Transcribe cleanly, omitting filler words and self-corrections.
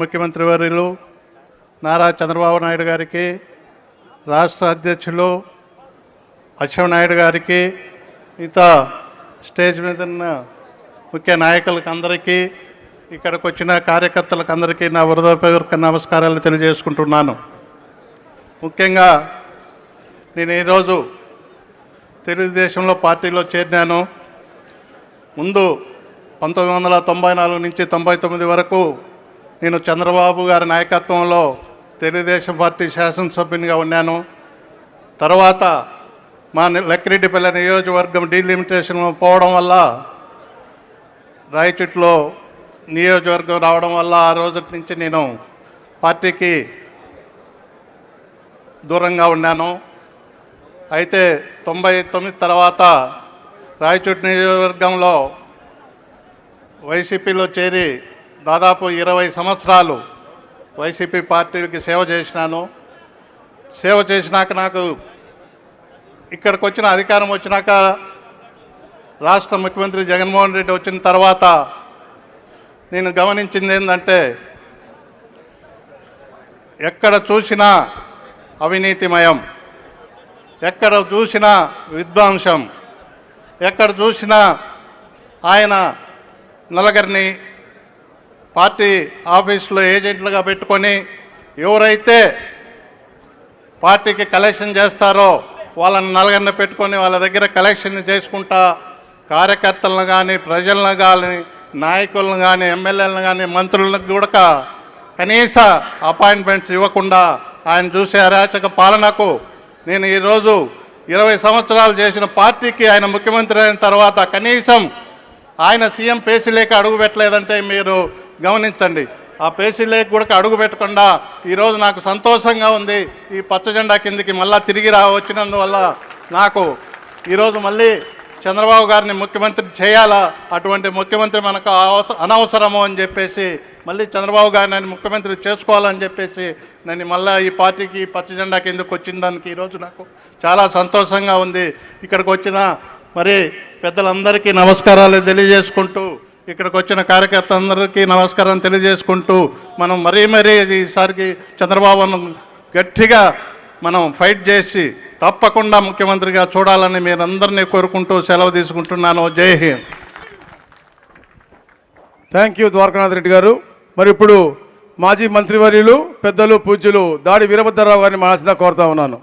ముఖ్యమంత్రి వర్యులు నారా చంద్రబాబు నాయుడు గారికి, రాష్ట్ర అధ్యక్షులు అచ్చెన్నాయుడు గారికి, మిగతా స్టేజ్ మీద ఉన్న ముఖ్య నాయకులకు అందరికీ, ఇక్కడికి వచ్చిన కార్యకర్తలకు అందరికీ నా హృదయపూర్వక నమస్కారాలు తెలియజేసుకుంటున్నాను. ముఖ్యంగా నేను ఈరోజు తెలుగుదేశంలో పార్టీలో చేరినాను. ముందు 1994 నుంచి 99 వరకు నేను చంద్రబాబు గారి నాయకత్వంలో తెలుగుదేశం పార్టీ శాసనసభ్యునిగా ఉన్నాను. తర్వాత మా లక్కిరెడ్డిపల్లి నియోజకవర్గం డీలిమిటేషన్ పోవడం వల్ల రాయచోటిలో నియోజకవర్గం రావడం వల్ల ఆ రోజు నుంచి నేను పార్టీకి దూరంగా ఉన్నాను. అయితే 99 తర్వాత రాయచోటి నియోజకవర్గంలో వైసీపీలో చేరి దాదాపు 20 సంవత్సరాలు వైసీపీ పార్టీకి సేవ చేసినాను. సేవ చేసినాక నాకు ఇక్కడికి వచ్చిన అధికారం వచ్చినాక రాష్ట్ర ముఖ్యమంత్రి జగన్మోహన్ రెడ్డి వచ్చిన తర్వాత నేను గమనించింది ఏంటంటే, ఎక్కడ చూసినా అవినీతిమయం, ఎక్కడ చూసినా విధ్వంసం, ఎక్కడ చూసినా ఆయన నలుగురిని పార్టీ ఆఫీసులో ఏజెంట్లుగా పెట్టుకొని ఎవరైతే పార్టీకి కలెక్షన్ చేస్తారో వాళ్ళని నలుగురిని పెట్టుకొని వాళ్ళ దగ్గర కలెక్షన్ చేసుకుంటా కార్యకర్తలను కానీ, ప్రజలను కానీ, నాయకులను కానీ, ఎమ్మెల్యేలను కానీ, మంత్రులకు కూడా కనీస అపాయింట్మెంట్స్ ఇవ్వకుండా ఆయన చూసే అరాచక పాలనకు నేను ఈరోజు 20 సంవత్సరాలు చేసిన పార్టీకి ఆయన ముఖ్యమంత్రి అయిన తర్వాత కనీసం ఆయన సీఎం పేసీలేక అడుగు పెట్టలేదంటే మీరు గమనించండి. ఆ పేసీలేక కూడా అడుగు పెట్టకుండా ఈరోజు నాకు సంతోషంగా ఉంది. ఈ పచ్చ జెండా కిందకి మళ్ళీ తిరిగి వచ్చినందువల్ల నాకు ఈరోజు మళ్ళీ చంద్రబాబు గారిని ముఖ్యమంత్రి చేయాలా, అటువంటి ముఖ్యమంత్రి మనకు అనవసరము అని చెప్పేసి మళ్ళీ చంద్రబాబు గారిని ముఖ్యమంత్రి చేసుకోవాలని చెప్పేసి నేను మళ్ళీ ఈ పార్టీకి పచ్చ జెండా కిందకు వచ్చిన దానికి ఈరోజు నాకు చాలా సంతోషంగా ఉంది. ఇక్కడికి వచ్చిన మరి పెద్దలందరికీ నమస్కారాలు తెలియజేసుకుంటూ, ఇక్కడికి వచ్చిన కార్యకర్తలందరికీ నమస్కారం తెలియజేసుకుంటూ, మనం మరీ ఈసారికి చంద్రబాబును గట్టిగా మనం ఫైట్ చేసి తప్పకుండా ముఖ్యమంత్రిగా చూడాలని మీరందరినీ కోరుకుంటూ సెలవు తీసుకుంటున్నాను. జై హింద్. థ్యాంక్ యూ ద్వారకానాథ్ రెడ్డి గారు. మరి ఇప్పుడు మాజీ మంత్రివర్యులు పెద్దలు పూజ్యులు దాడి వీరభద్రరావు గారిని మనసుగా కోరుతా ఉన్నాను.